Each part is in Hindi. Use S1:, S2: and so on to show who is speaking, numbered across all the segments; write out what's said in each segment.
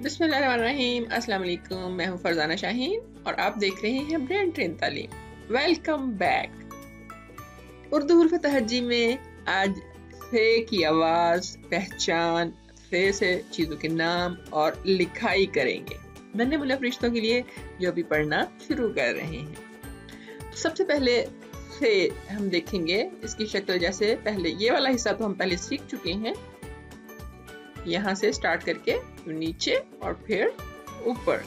S1: बिस्मिल्लाहिर्रहमानिर्रहीम। अस्सलाम वालेकुम। मैं हूं फरजाना शाहीन और आप देख रहे हैं ब्रेन ट्रेन तालीम। Welcome back. उर्दू हुर्फ तहज्जी में आज फे की आवाज़, पहचान, फे से चीज़ों के नाम और लिखाई करेंगे नन्हे मुन्ने फरिश्तों के लिए जो अभी पढ़ना शुरू कर रहे हैं। तो सबसे पहले फे हम देखेंगे इसकी शक्ल। जैसे पहले ये वाला हिस्सा तो हम पहले सीख चुके हैं, यहाँ से स्टार्ट करके नीचे और फिर ऊपर।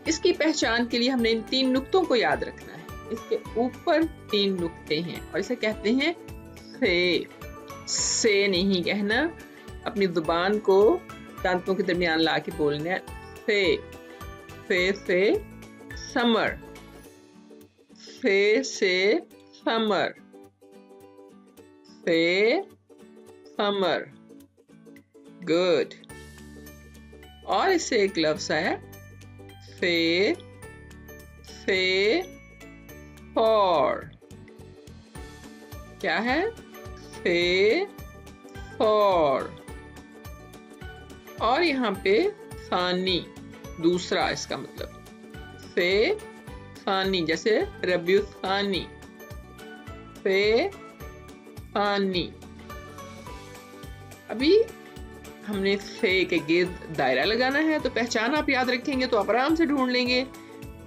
S1: इसकी पहचान के लिए हमने इन 3 नुक्तों को याद रखना है। इसके ऊपर 3 नुक्ते हैं और इसे कहते हैं से नहीं कहना, अपनी जुबान को दांतों के दरमियान ला के बोलना है। से समर, फे से समर, फे समर। गुड। और इससे एक लफ्ज है फे फॉर। क्या है? फे फॉर। और यहाँ पे फानी, दूसरा इसका मतलब फे फानी, जैसे रबियु फानी, फे फानी। अभी हमने फे के गिर्द दायरा लगाना है, तो पहचान आप याद रखेंगे तो आप आराम से ढूंढ लेंगे।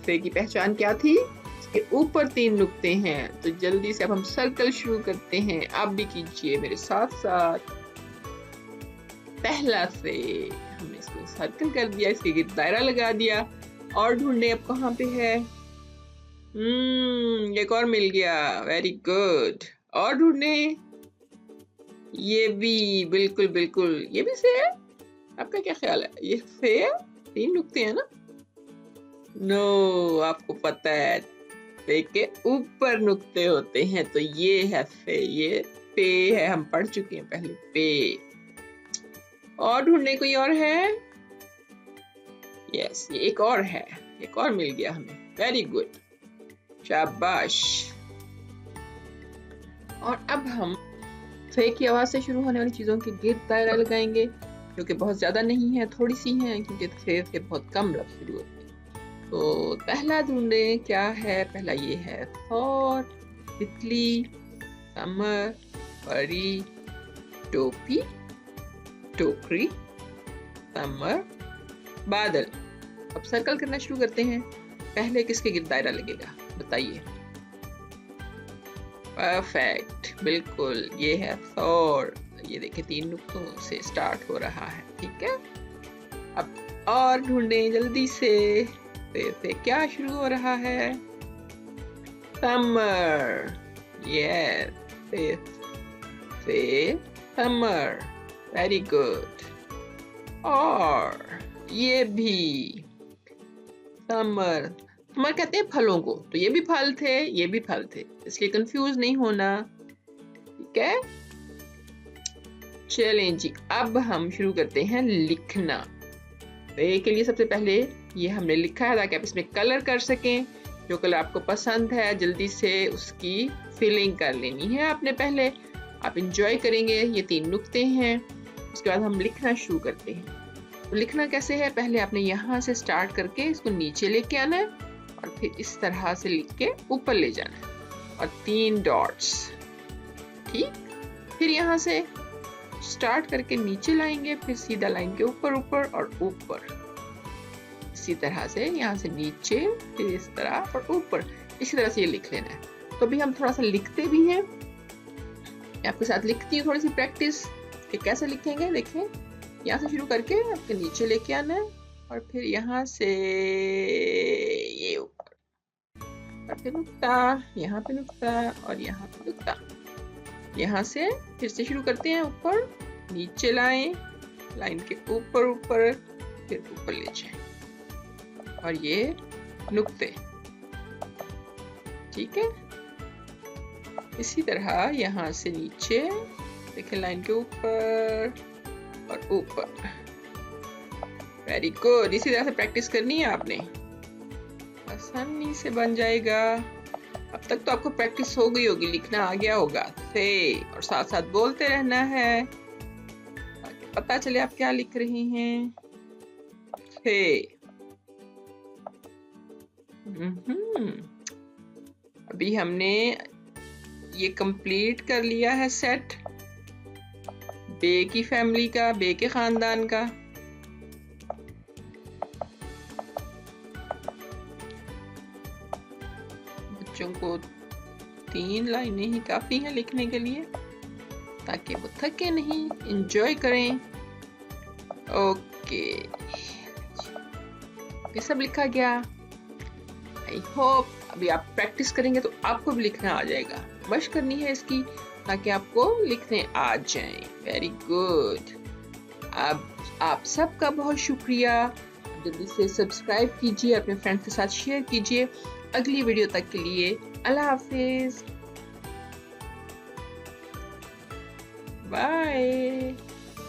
S1: फे की पहचान क्या थी? इसके ऊपर 3 नुक्ते हैं। तो जल्दी से अब हम सर्कल शुरू करते हैं। आप भी कीजिए मेरे साथ साथ। पहला फे हमने इसको सर्कल कर दिया, इसके गिर्द दायरा लगा दिया और ढूंढने अब कहाँ पे है। एक और मिल गया, वेरी गुड। और ढूंढने, ये भी बिल्कुल बिल्कुल, ये भी से है। आपका क्या ख्याल है? ये से है? 3 नुक्ते हैं ना? नो, आपको पता है फे के ऊपर नुक्ते होते हैं, तो ये है फे, ये पे है, हम पढ़ चुके हैं पहले पे। और ढूंढने कोई और है? यस, ये एक और है, एक और मिल गया हमें। वेरी गुड, शाबाश। और अब हम फे की आवाज से शुरू होने वाली चीजों के गिर्द दायरा लगाएंगे, जो कि बहुत ज्यादा नहीं है, थोड़ी सी हैं, क्योंकि फे से बहुत कम लफ्ज शुरू होते हैं। तो पहला ढूंढे क्या है। पहला ये है फॉर, तितली, समर, परी, टोपी, टोकरी, समर, बादल। अब सर्कल करना शुरू करते हैं। पहले किसके गिर्द दायरा लगेगा बताइए? परफेक्ट, बिल्कुल, ये है फॉर। ये देखिए 3 नुक्तों से स्टार्ट हो रहा है, ठीक है। अब और ढूंढें जल्दी से। से क्या शुरू हो रहा है? समर। यस, से समर, वेरी गुड। और ये भी समर। समर कहते हैं फलों को, तो ये भी फल थे, ये भी फल थे, इसलिए कंफ्यूज नहीं होना, ठीक है। चलें जी, अब हम शुरू करते हैं लिखना। फे के लिए सबसे पहले ये हमने लिखा है ताकि आप इसमें कलर कर सकें। जो कलर आपको पसंद है जल्दी से उसकी फिलिंग कर लेनी है आपने पहले। आप इंजॉय करेंगे। ये 3 नुक्ते हैं। उसके बाद हम लिखना शुरू करते हैं। तो लिखना कैसे है? पहले आपने यहाँ से स्टार्ट करके इसको नीचे लेके आना है और फिर इस तरह से लिख के ऊपर ले जाना है और 3 डॉट्स, ठीक। फिर यहाँ से स्टार्ट करके नीचे लाएंगे, फिर सीधा लाइन के ऊपर ऊपर और ऊपर, इसी तरह से यहाँ से नीचे, फिर इस तरह और ऊपर, इसी तरह से ये लिख लेना है। तो अभी हम थोड़ा सा लिखते भी हैं, मैं आपके साथ लिखती हूँ, थोड़ी सी प्रैक्टिस कि कैसे लिखेंगे। देखें, यहाँ से शुरू करके आपके नीचे लेके आना है और फिर यहाँ से ये ऊपर, और फिर नुक्ता, यहाँ पे नुक्ता और यहाँ पे नुक्ता। यहाँ से फिर से शुरू करते हैं, ऊपर नीचे लाएं, लाइन के ऊपर ऊपर, फिर ऊपर ले जाएं और ये नुक्ते, ठीक है। इसी तरह यहाँ से नीचे देखें, लाइन के ऊपर और ऊपर। Very good. इसी तरह से प्रैक्टिस करनी है आपने, आसानी से बन जाएगा। अब तक तो आपको प्रैक्टिस हो गई होगी, लिखना आ गया होगा से, और साथ साथ बोलते रहना है ताकि पता चले आप क्या लिख रहे हैं। है। अभी हमने ये कंप्लीट कर लिया है सेट बे की फैमिली का, बे के खानदान का। बच्चों को 3 लाइनें ही काफी हैं लिखने के लिए, ताकि वो थके नहीं, एंजॉय करें। ओके, ये सब लिखा गया। आई होप अभी आप प्रैक्टिस करेंगे तो आपको भी लिखना आ जाएगा। मशक करनी है इसकी ताकि आपको लिखने आ जाए। Very good. अब आप सबका बहुत शुक्रिया। जल्दी से सब्सक्राइब कीजिए, अपने फ्रेंड्स के साथ शेयर कीजिए। अगली वीडियो तक के लिए अल्लाह हाफिज, बाय।